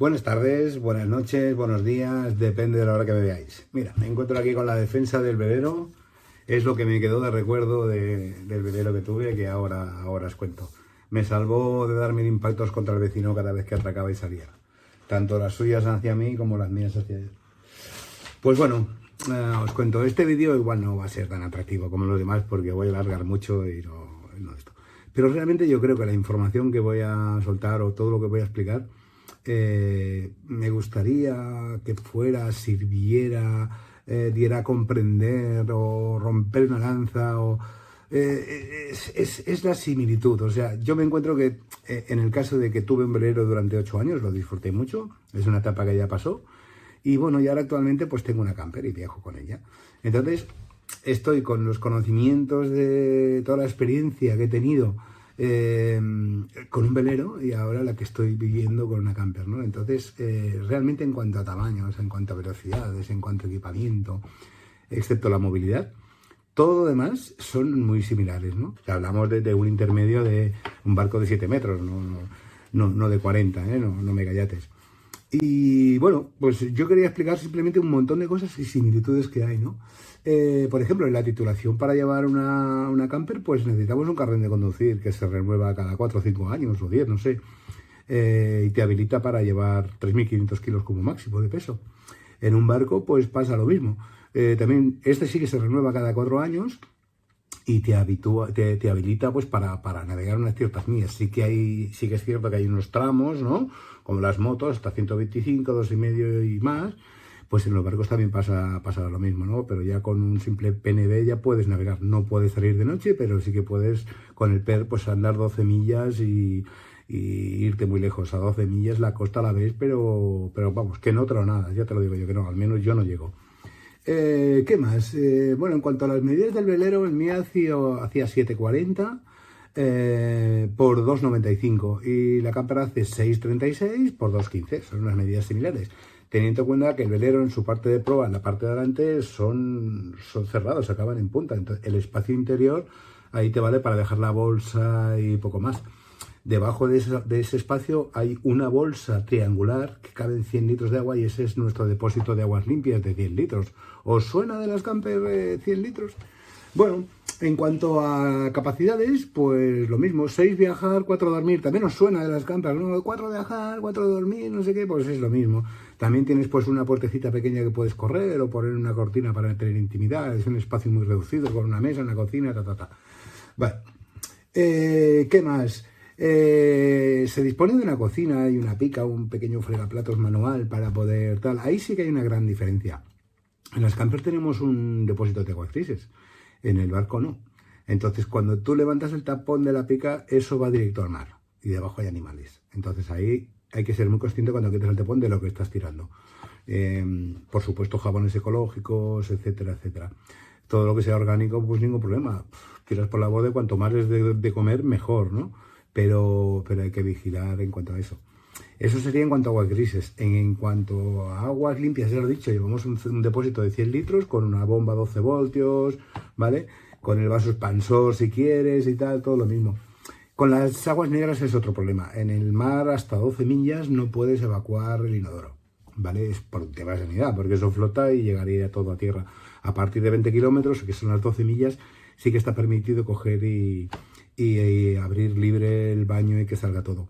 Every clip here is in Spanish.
Buenas tardes, buenas noches, buenos días, depende de la hora que me veáis. Mira, me encuentro aquí con la defensa del velero, es lo que me quedó de recuerdo del velero que tuve, que ahora os cuento. Me salvó de dar mil impactos contra el vecino cada vez que atracaba y salía. Tanto las suyas hacia mí como las mías hacia él. Pues bueno, os cuento, este vídeo igual no va a ser tan atractivo como los demás porque voy a alargar mucho y no esto. Pero realmente yo creo que la información que voy a soltar o todo lo que voy a explicar me gustaría que sirviera, diera a comprender o romper una lanza es la similitud. O sea, yo me encuentro que en el caso de que tuve un velero durante 8 años, lo disfruté mucho, es una etapa que ya pasó. Y bueno, y ahora actualmente pues tengo una camper y viajo con ella. Entonces, estoy con los conocimientos de toda la experiencia que he tenido con un velero y ahora la que estoy viviendo con una camper, ¿no? Entonces, realmente en cuanto a tamaños, en cuanto a velocidades, en cuanto a equipamiento, excepto la movilidad, todo lo demás son muy similares, ¿no? O sea, hablamos de un intermedio de un barco de 7 metros, no de 40, no me gallates. Y bueno, pues yo quería explicar simplemente un montón de cosas y similitudes que hay, ¿no? Por ejemplo, en la titulación para llevar una camper, pues necesitamos un carnet de conducir que se renueva cada 4 o 5 años o 10, no sé. Y te habilita para llevar 3.500 kilos como máximo de peso. En un barco, pues pasa lo mismo. También este sí que se renueva cada 4 años y te habilita pues para navegar unas ciertas millas. Sí que es cierto que hay unos tramos, ¿no? Como las motos, hasta 125, 2,5 y más, pues en los barcos también pasa lo mismo, ¿no? Pero ya con un simple PNV ya puedes navegar. No puedes salir de noche, pero sí que puedes con el PER pues andar 12 millas y irte muy lejos. A 12 millas la costa la ves, pero vamos, que no nada, ya te lo digo yo que no, al menos yo no llego. ¿Qué más? Bueno, en cuanto a las medidas del velero, el mío hacía 7,40 por 2,95 y la camper hace 6,36 por 2,15. Son unas medidas similares. Teniendo en cuenta que el velero en su parte de proa, en la parte de adelante, son cerrados, acaban en punta. Entonces, el espacio interior ahí te vale para dejar la bolsa y poco más. Debajo de ese espacio hay una bolsa triangular que caben 100 litros de agua y ese es nuestro depósito de aguas limpias de 100 litros. ¿Os suena de las camper 100 litros? Bueno, en cuanto a capacidades, pues lo mismo, 6 viajar, 4 dormir. También os suena de las camper, ¿no? 4 viajar, 4 dormir, no sé qué, pues es lo mismo. También tienes pues una puertecita pequeña que puedes correr o poner una cortina para tener intimidad. Es un espacio muy reducido con una mesa, una cocina, Vale. ¿Qué más? Se dispone de una cocina y una pica, un pequeño fregaplatos manual para poder tal. Ahí sí que hay una gran diferencia. En las campers tenemos un depósito de aguas grises, en el barco no. Entonces cuando tú levantas el tapón de la pica, eso va directo al mar y debajo hay animales. Entonces ahí hay que ser muy consciente cuando quitas el tapón de lo que estás tirando. Por supuesto jabones ecológicos, etcétera, etcétera. Todo lo que sea orgánico, pues ningún problema. Tiras por la boda y cuanto más les de comer, mejor, ¿no? Pero hay que vigilar en cuanto a eso. Eso sería en cuanto a aguas grises. En cuanto a aguas limpias, ya lo he dicho, llevamos un depósito de 100 litros con una bomba 12 voltios, ¿vale? Con el vaso expansor si quieres y tal, todo lo mismo. Con las aguas negras es otro problema. En el mar hasta 12 millas no puedes evacuar el inodoro, ¿vale? Es por un tema de sanidad, porque eso flota y llegaría todo a tierra. A partir de 20 kilómetros, que son las 12 millas, sí que está permitido coger y abrir libre el baño y que salga todo.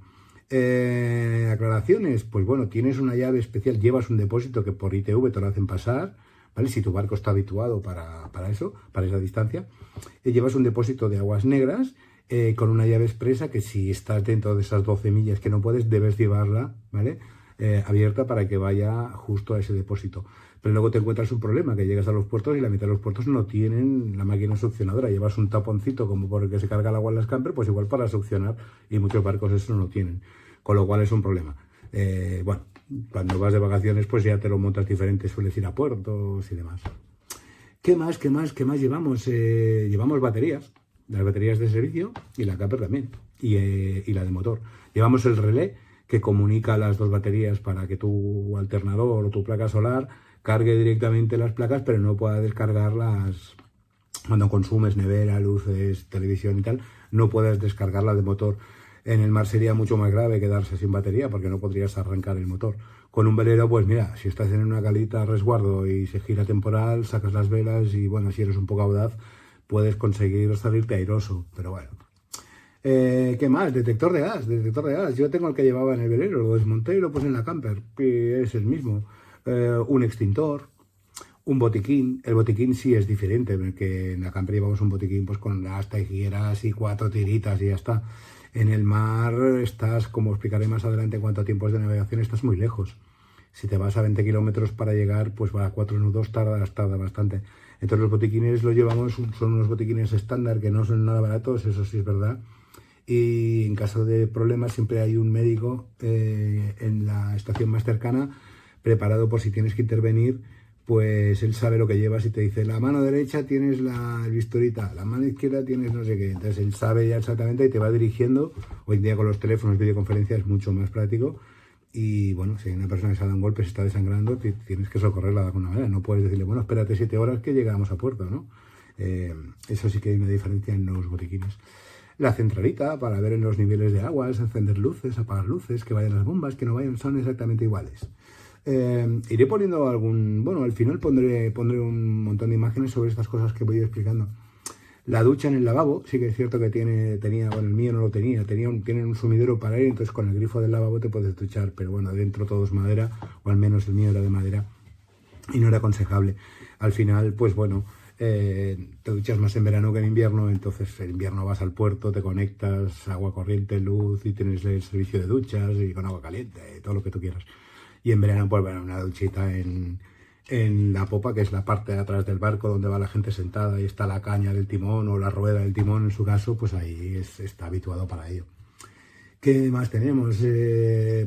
Aclaraciones, pues bueno, tienes una llave especial, llevas un depósito que por ITV te lo hacen pasar, ¿vale? Si tu barco está habituado para eso, para esa distancia, llevas un depósito de aguas negras con una llave expresa que si estás dentro de esas 12 millas que no puedes, debes llevarla, ¿vale? Abierta para que vaya justo a ese depósito. Pero luego te encuentras un problema, que llegas a los puertos y la mitad de los puertos no tienen la máquina succionadora. Llevas un taponcito como por el que se carga el agua en las camper, pues igual para succionar, y muchos barcos eso no tienen. Con lo cual es un problema. Bueno, cuando vas de vacaciones pues ya te lo montas diferente, sueles ir a puertos y demás. ¿Qué más llevamos? Llevamos baterías, las baterías de servicio y la camper también, y la de motor. Llevamos el relé que comunica las dos baterías para que tu alternador o tu placa solar cargue directamente las placas, pero no pueda descargarlas cuando consumes nevera, luces, televisión y tal, no puedes descargarla de motor. En el mar sería mucho más grave quedarse sin batería porque no podrías arrancar el motor. Con un velero, pues mira, si estás en una calita a resguardo y se gira temporal, sacas las velas y bueno, si eres un poco audaz, puedes conseguir salirte airoso. Pero bueno. ¿Qué más? Detector de gas, detector de gas. Yo tengo el que llevaba en el velero, lo desmonté y lo puse en la camper, que es el mismo. Un extintor, un botiquín. El botiquín sí es diferente, porque en la camper llevamos un botiquín pues con hasta higueras y 4 tiritas y ya está. En el mar estás, como explicaré más adelante en cuanto a tiempos de navegación, estás muy lejos. Si te vas a 20 kilómetros para llegar, pues para 4 nudos tarda bastante. Entonces los botiquines los llevamos, son unos botiquines estándar que no son nada baratos, eso sí es verdad. Y en caso de problemas siempre hay un médico en la estación más cercana preparado por si tienes que intervenir, pues él sabe lo que llevas y te dice, la mano derecha tienes la vistorita, la mano izquierda tienes no sé qué. Entonces él sabe ya exactamente y te va dirigiendo. Hoy en día con los teléfonos, videoconferencia es mucho más práctico. Y bueno, si hay una persona que se ha dado un golpe, se está desangrando, tienes que socorrerla de alguna manera. No puedes decirle, bueno, espérate 7 horas que llegamos a puerto, ¿no? Eso sí que hay una diferencia en los botiquines. La centralita para ver en los niveles de aguas, encender luces, apagar luces, que vayan las bombas, que no vayan, son exactamente iguales. Iré poniendo bueno, al final pondré un montón de imágenes sobre estas cosas que voy explicando. La ducha en el lavabo, sí que es cierto que tenía, bueno, el mío no lo tenía, tienen un sumidero para ir, entonces con el grifo del lavabo te puedes duchar, pero bueno, dentro todo es madera, o al menos el mío era de madera, y no era aconsejable. Al final, pues bueno, te duchas más en verano que en invierno, entonces en invierno vas al puerto, te conectas, agua corriente, luz, y tienes el servicio de duchas, y con agua caliente, todo lo que tú quieras. Y en verano, pues bueno, una duchita en la popa, que es la parte de atrás del barco donde va la gente sentada y está la caña del timón o la rueda del timón en su caso, pues ahí está habituado para ello. ¿Qué más tenemos?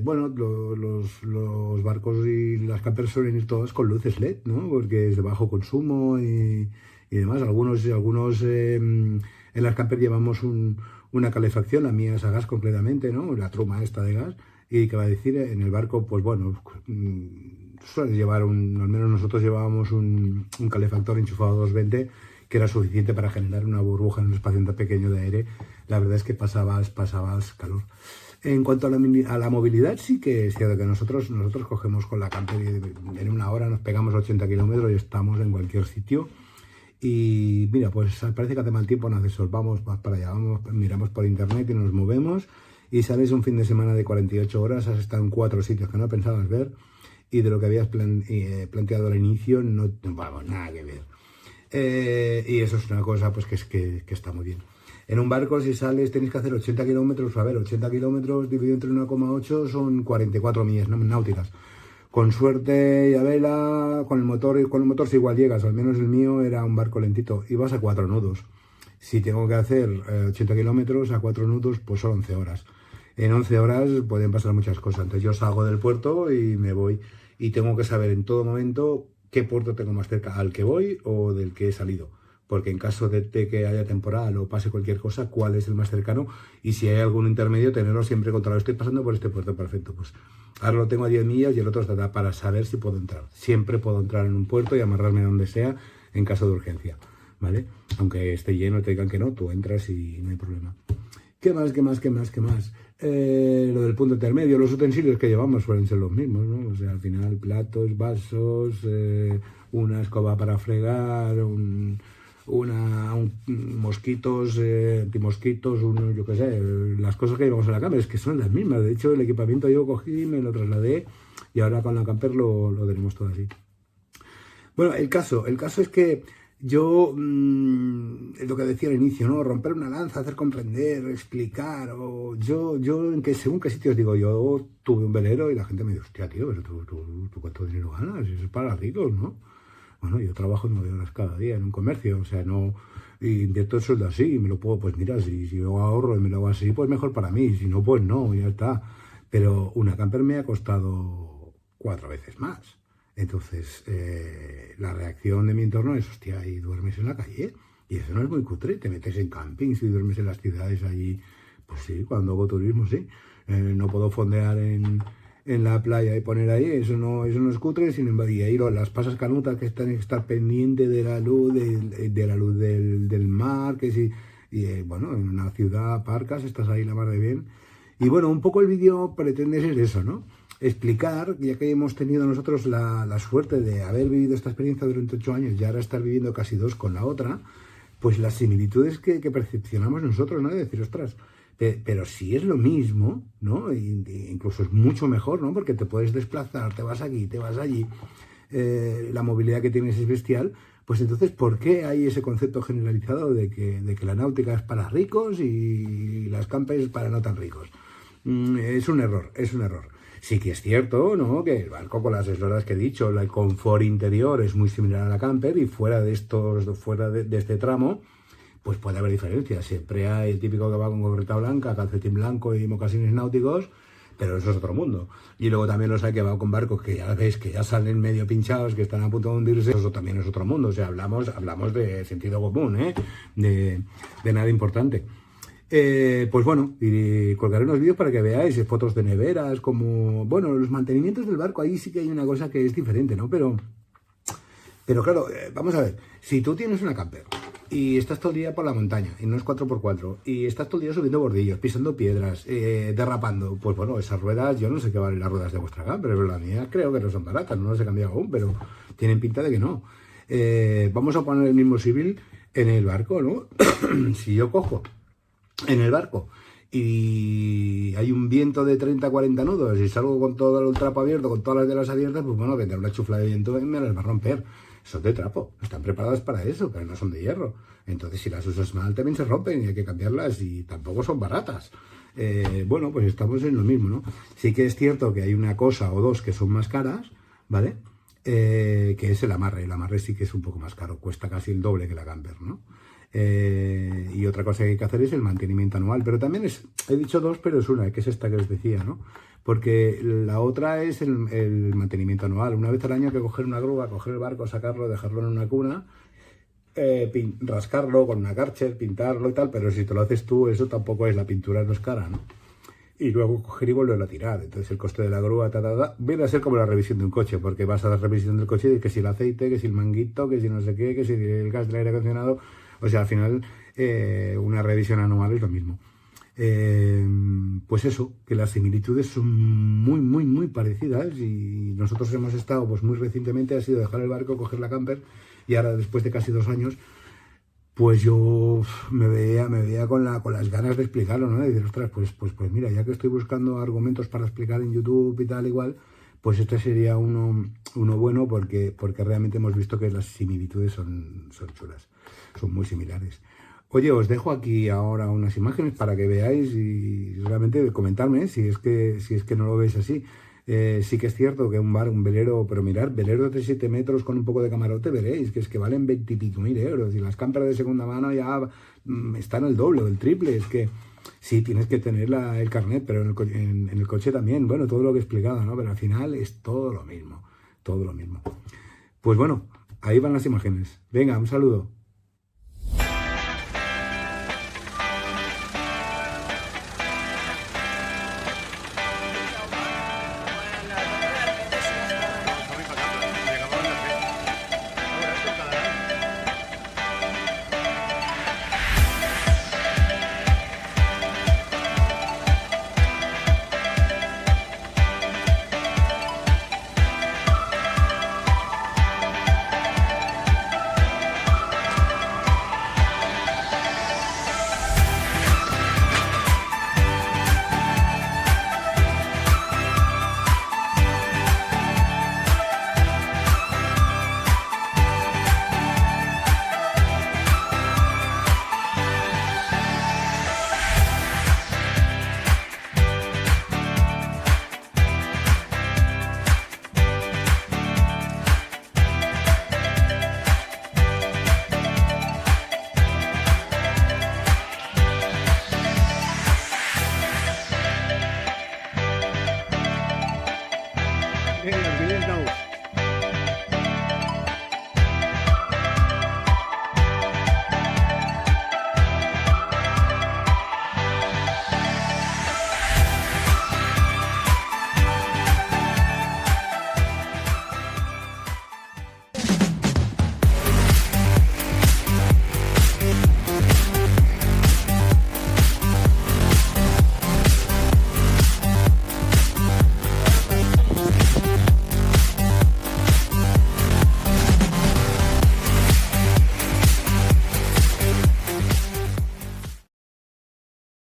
Bueno, los barcos y las campers suelen ir todas con luces LED, ¿no? Porque es de bajo consumo y demás. Algunos en las campers llevamos una calefacción, la mía es a gas completamente, ¿no? La truma esta de gas. Y que va a decir, en el barco, pues bueno, suelen llevar al menos nosotros llevábamos un calefactor enchufado a 220 que era suficiente para generar una burbuja en un espacio tan pequeño de aire. La verdad es que pasabas calor. En cuanto a la movilidad, sí que es cierto que nosotros cogemos con la camper y en una hora nos pegamos 80 kilómetros y estamos en cualquier sitio. Y mira, pues parece que hace mal tiempo, no hace sol, vamos más para allá, miramos por internet y nos movemos y sales un fin de semana de 48 horas, has estado en 4 sitios que no pensabas ver y de lo que habías planteado al inicio no vamos, nada que ver. Y eso es una cosa pues que está muy bien. En un barco, si sales, tenéis que hacer 80 kilómetros. A ver, 80 kilómetros dividido entre 1,8 son 44 millas náuticas. Con suerte y a vela, con el motor si igual llegas. Al menos el mío era un barco lentito. Y vas a 4 nudos. Si tengo que hacer 80 kilómetros a 4 nudos, pues son 11 horas. En 11 horas pueden pasar muchas cosas. Entonces yo salgo del puerto y me voy. Y tengo que saber en todo momento qué puerto tengo más cerca, al que voy o del que he salido. Porque en caso de que haya temporal o pase cualquier cosa, cuál es el más cercano y si hay algún intermedio, tenerlo siempre controlado. Estoy pasando por este puerto, perfecto. Pues ahora lo tengo a 10 millas y el otro está para saber si puedo entrar. Siempre puedo entrar en un puerto y amarrarme donde sea en caso de urgencia, ¿vale? Aunque esté lleno y te digan que no, tú entras y no hay problema. ¿Qué más? Lo del punto intermedio, los utensilios que llevamos suelen ser los mismos, ¿no? O sea, al final platos, vasos, una escoba para fregar, mosquitos, antimosquitos, yo qué sé, las cosas que llevamos en la camper, es que son las mismas. De hecho, el equipamiento yo cogí, me lo trasladé y ahora con la camper lo tenemos todo así. Bueno, el caso es que yo, lo que decía al inicio, ¿no? Romper una lanza, hacer comprender, explicar, o yo según qué sitios digo, yo tuve un velero y la gente me dice, hostia, tío, pero tú ¿cuánto dinero ganas? Eso es para ricos, ¿no? Bueno, yo trabajo 9 horas cada día en un comercio, o sea, no invierto el sueldo así y me lo puedo, pues mira, si yo ahorro y me lo hago así, pues mejor para mí, si no, pues no, ya está. Pero una camper me ha costado 4 veces más. Entonces, la reacción de mi entorno es, hostia, y duermes en la calle, y eso no es muy cutre, te metes en campings y duermes en las ciudades allí, pues sí, cuando hago turismo, sí. No puedo fondear en la playa y poner ahí, eso no es cutre, sin embargo, y ahí las pasas canutas que están que estar pendiente de la luz, de la luz del mar, que sí, y bueno, en una ciudad aparcas, estás ahí la mar de bien, Y bueno, un poco el vídeo pretende ser eso, ¿no? Explicar, ya que hemos tenido nosotros la suerte de haber vivido esta experiencia durante 8 años y ahora estar viviendo casi 2 con la otra, pues las similitudes que percepcionamos nosotros, ¿no? De decir, ostras, pero si es lo mismo, ¿no? Incluso es mucho mejor, ¿no? Porque te puedes desplazar, te vas aquí, te vas allí, la movilidad que tienes es bestial, pues entonces, ¿por qué hay ese concepto generalizado de que la náutica es para ricos y las campers para no tan ricos? Es un error, es un error. Sí que es cierto, ¿no? Que el barco, con las eslaras que he dicho, el confort interior es muy similar a la camper y fuera de este tramo, pues puede haber diferencias. Siempre hay el típico que va con gorrita blanca, calcetín blanco y mocasines náuticos, pero eso es otro mundo. Y luego también los hay que va con barcos que ya ves que ya salen medio pinchados, que están a punto de hundirse, eso también es otro mundo. O sea, hablamos de sentido común, ¿eh? De nada importante. Pues bueno, y colgaré unos vídeos para que veáis fotos de neveras, como, bueno, los mantenimientos del barco, ahí sí que hay una cosa que es diferente, ¿no? Pero claro, vamos a ver, si tú tienes una camper y estás todo el día por la montaña, y no es 4x4, y estás todo el día subiendo bordillos, pisando piedras, derrapando, pues bueno, esas ruedas, yo no sé qué valen las ruedas de vuestra camper, pero las mías creo que no son baratas, no las he cambiado aún, pero tienen pinta de que no. Vamos a poner el mismo civil en el barco, ¿no? Si yo cojo en el barco y hay un viento de 30-40 nudos y salgo con todo el trapo abierto, con todas las velas abiertas, pues bueno, vendrá una chufla de viento y me las va a romper. Son de trapo, están preparadas para eso, pero no son de hierro. Entonces, si las usas mal, también se rompen y hay que cambiarlas y tampoco son baratas. Bueno, pues estamos en lo mismo, ¿no? Sí que es cierto que hay una cosa o dos que son más caras, ¿vale? Que es el amarre. El amarre sí que es un poco más caro, cuesta casi el doble que la camper, ¿no? Y otra cosa que hay que hacer es el mantenimiento anual, pero también he dicho dos, pero es una, que es esta que os decía, ¿no? Porque la otra es el mantenimiento anual. Una vez al año hay que coger una grúa, coger el barco, sacarlo, dejarlo en una cuna, rascarlo con una Karcher, pintarlo y tal, pero si te lo haces tú, eso tampoco es, la pintura no es cara, ¿no? Y luego coger y volverlo a tirar. Entonces el coste de la grúa, viene a ser como la revisión de un coche, porque vas a dar revisión del coche y que si el aceite, que si el manguito, que si no sé qué, que si el gas del aire acondicionado. O sea, al final una revisión anual es lo mismo. Pues eso, que las similitudes son muy, muy, muy parecidas y nosotros hemos estado, pues muy recientemente ha sido dejar el barco, coger la camper y ahora después de casi 2 años, pues yo me veía con las ganas de explicarlo, ¿no? De decir, ostras, pues mira, ya que estoy buscando argumentos para explicar en YouTube y tal, igual, pues este sería uno bueno porque realmente hemos visto que las similitudes son chulas, son muy similares. Oye, os dejo aquí ahora unas imágenes para que veáis y realmente comentarme si es que no lo veis así. Sí que es cierto que un velero, pero mirad, velero de 37 metros con un poco de camarote, veréis que es que valen 20 y pico mil euros y las camperas de segunda mano ya están el doble o el triple. Es que sí, tienes que tener el carnet, pero en el coche también, bueno, todo lo que he explicado, ¿no? Pero al final es todo lo mismo, todo lo mismo. Pues bueno, ahí van las imágenes. Venga, un saludo.